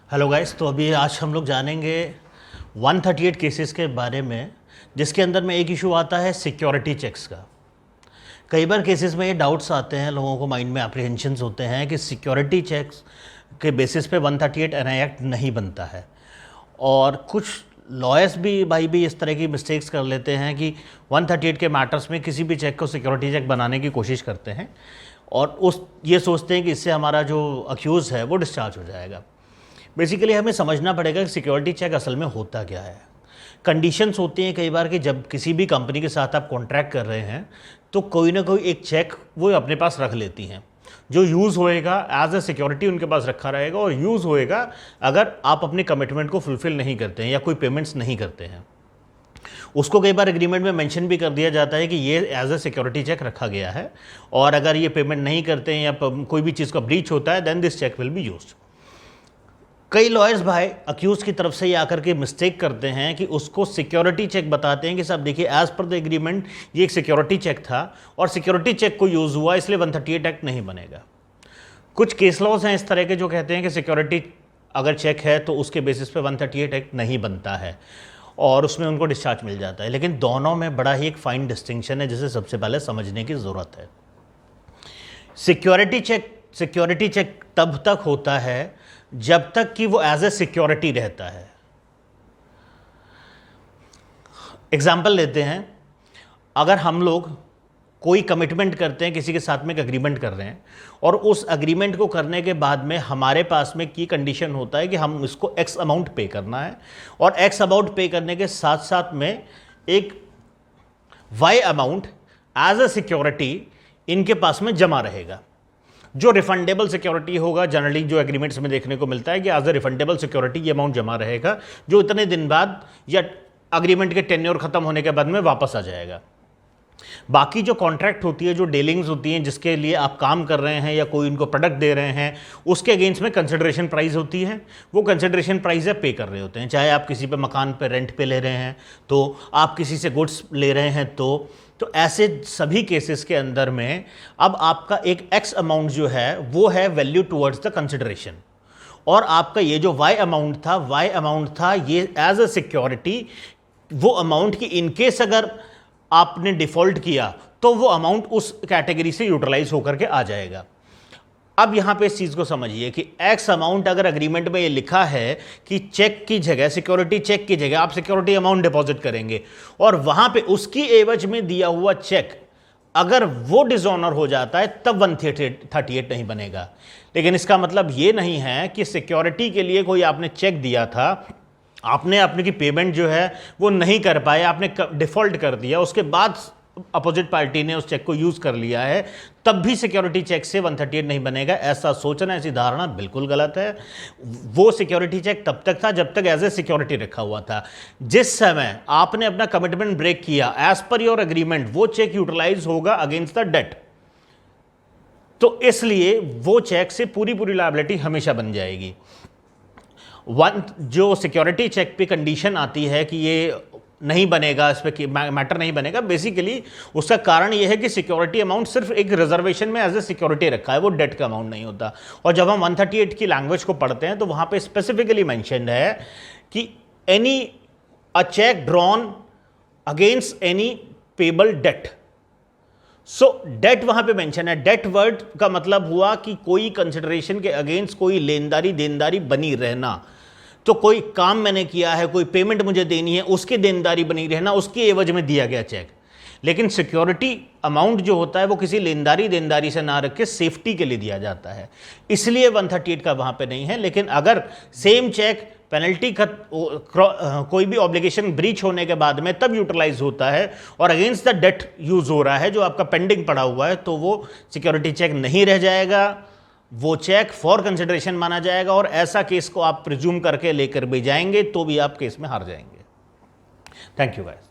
Hello guys, तो अभी आज हम लोग जानेंगे 138 केसेस के बारे में, जिसके अंदर में एक इशू आता है सिक्योरिटी चेक्स का। कई बार केसेस में ये डाउट्स आते हैं, लोगों को माइंड में अप्रीहेंशंस होते हैं कि सिक्योरिटी चेक्स के बेसिस पे 138 एनआई एक्ट नहीं बनता है। और कुछ लॉयर्स भी इस तरह की मिस्टेक्स कर लेते हैं कि 138 के मैटर्स में किसी भी चेक को सिक्योरिटी चेक बनाने की कोशिश करते हैं और ये सोचते हैं कि इससे हमारा जो अक्यूज़ है वो डिस्चार्ज हो जाएगा। बेसिकली हमें समझना पड़ेगा कि सिक्योरिटी चेक असल में होता क्या है। कंडीशंस होती हैं कई बार कि जब किसी भी कंपनी के साथ आप कॉन्ट्रैक्ट कर रहे हैं तो कोई ना कोई एक चेक वो अपने पास रख लेती हैं, जो यूज़ होएगा एज अ सिक्योरिटी उनके पास रखा रहेगा और यूज़ होएगा अगर आप अपने कमिटमेंट को फुलफिल नहीं करते हैं या कोई पेमेंट्स नहीं करते हैं। उसको कई बार एग्रीमेंट में मेंशन भी कर दिया जाता है कि ये एज अ सिक्योरिटी चेक रखा गया है और अगर ये पेमेंट नहीं करते हैं या कोई भी चीज़ का ब्रीच होता है then this check will be used. कई लॉयर्स भाई अक्यूज की तरफ से ये आकर के मिस्टेक करते हैं कि उसको सिक्योरिटी चेक बताते हैं कि साहब देखिए एज पर द एग्रीमेंट ये एक सिक्योरिटी चेक था और सिक्योरिटी चेक को यूज़ हुआ इसलिए 138 एक्ट नहीं बनेगा। कुछ केस लॉज हैं इस तरह के जो कहते हैं कि सिक्योरिटी अगर चेक है तो उसके बेसिस पे 138 एक्ट नहीं बनता है और उसमें उनको डिस्चार्ज मिल जाता है। लेकिन दोनों में बड़ा ही एक फाइन डिस्टिंक्शन है जिसे सबसे पहले समझने की ज़रूरत है। सिक्योरिटी चेक तब तक होता है जब तक कि वो एज ए सिक्योरिटी रहता है। एग्जाम्पल लेते हैं, अगर हम लोग कोई कमिटमेंट करते हैं, किसी के साथ में एक अग्रीमेंट कर रहे हैं और उस अग्रीमेंट को करने के बाद में हमारे पास में की कंडीशन होता है कि हम इसको एक्स अमाउंट पे करना है और एक्स अमाउंट पे करने के साथ साथ में एक Y amount as a security इनके पास में जमा रहेगा, जो रिफंडेबल सिक्योरिटी होगा। जनरली जो एग्रीमेंट्स में देखने को मिलता है कि एज अ रिफंडेबल सिक्योरिटी ये अमाउंट जमा रहेगा जो इतने दिन बाद या अग्रीमेंट के टेन्योर खत्म होने के बाद में वापस आ जाएगा। बाकी जो कॉन्ट्रैक्ट होती है, जो डीलिंग्स होती हैं जिसके लिए आप काम कर रहे हैं या कोई इनको प्रोडक्ट दे रहे हैं, उसके अगेंस्ट में कंसिडरेशन प्राइस होती है। वो कंसिडरेशन प्राइस है पे कर रहे होते हैं, चाहे आप किसी पे मकान पे रेंट पे ले रहे हैं तो आप किसी से गुड्स ले रहे हैं तो ऐसे सभी केसेस के अंदर में अब आपका एक एक्स अमाउंट जो है वो है वैल्यू टुवर्ड्स द कंसिडरेशन और आपका ये जो वाई अमाउंट था ये एज अ सिक्योरिटी वो अमाउंट की इनकेस अगर आपने डिफॉल्ट किया तो वो अमाउंट उस कैटेगरी से यूटिलाइज होकर के आ जाएगा। अब यहां पे इस चीज को समझिए कि एक्स अमाउंट अगर एग्रीमेंट में ये लिखा है कि चेक की जगह, सिक्योरिटी चेक की जगह आप सिक्योरिटी अमाउंट डिपॉजिट करेंगे और वहां पे उसकी एवज में दिया हुआ चेक अगर वो डिसऑनर हो जाता है तब 138 नहीं बनेगा। लेकिन इसका मतलब ये नहीं है कि सिक्योरिटी के लिए कोई आपने चेक दिया था, आपने अपने की पेमेंट जो है वो नहीं कर पाए, आपने डिफॉल्ट कर दिया, उसके बाद अपोजिट पार्टी ने उस चेक को यूज कर लिया है, तब भी सिक्योरिटी चेक से 138 नहीं बनेगा। ऐसा सोचना, ऐसी धारणा बिल्कुल गलत है। वो सिक्योरिटी चेक तब तक था जब तक एज ए सिक्योरिटी रखा हुआ था। जिस समय आपने अपना कमिटमेंट ब्रेक किया एज पर योर एग्रीमेंट, वो चेक यूटिलाइज होगा अगेंस्ट द डेट, तो इसलिए वो चेक से पूरी लायबिलिटी हमेशा बन जाएगी। जो सिक्योरिटी चेक पे कंडीशन आती है कि ये नहीं बनेगा, इस पे मैटर नहीं बनेगा, बेसिकली उसका कारण यह है कि सिक्योरिटी अमाउंट सिर्फ एक रिजर्वेशन में एज ए सिक्योरिटी रखा है, वो डेट का अमाउंट नहीं होता। और जब हम 138 की लैंग्वेज को पढ़ते हैं तो वहां पे स्पेसिफिकली मेंशन्ड है कि any a cheque drawn against any payable date. So date वहां पे मेंशन है। डेट वर्ड का मतलब हुआ कि कोई कंसिडरेशन के अगेंस्ट कोई लेनदारी देनदारी बनी रहना। तो कोई काम मैंने किया है, कोई पेमेंट मुझे देनी है, उसकी देनदारी बनी रहना, उसकी एवज में दिया गया चेक। लेकिन सिक्योरिटी अमाउंट जो होता है वो किसी लेनदारी देनदारी से ना रख के सेफ्टी के लिए दिया जाता है, इसलिए 138 का वहां पे नहीं है। लेकिन अगर सेम चेक पेनल्टी कोई भी ऑब्लिगेशन ब्रीच होने के बाद में तब यूटिलाइज होता है और अगेंस्ट द डेट यूज हो रहा है जो आपका पेंडिंग पड़ा हुआ है, तो वो सिक्योरिटी चेक नहीं रह जाएगा, वो चेक फॉर कंसिडरेशन माना जाएगा और ऐसा केस को आप प्रिज्यूम करके लेकर भी जाएंगे तो भी आप केस में हार जाएंगे। Thank you guys.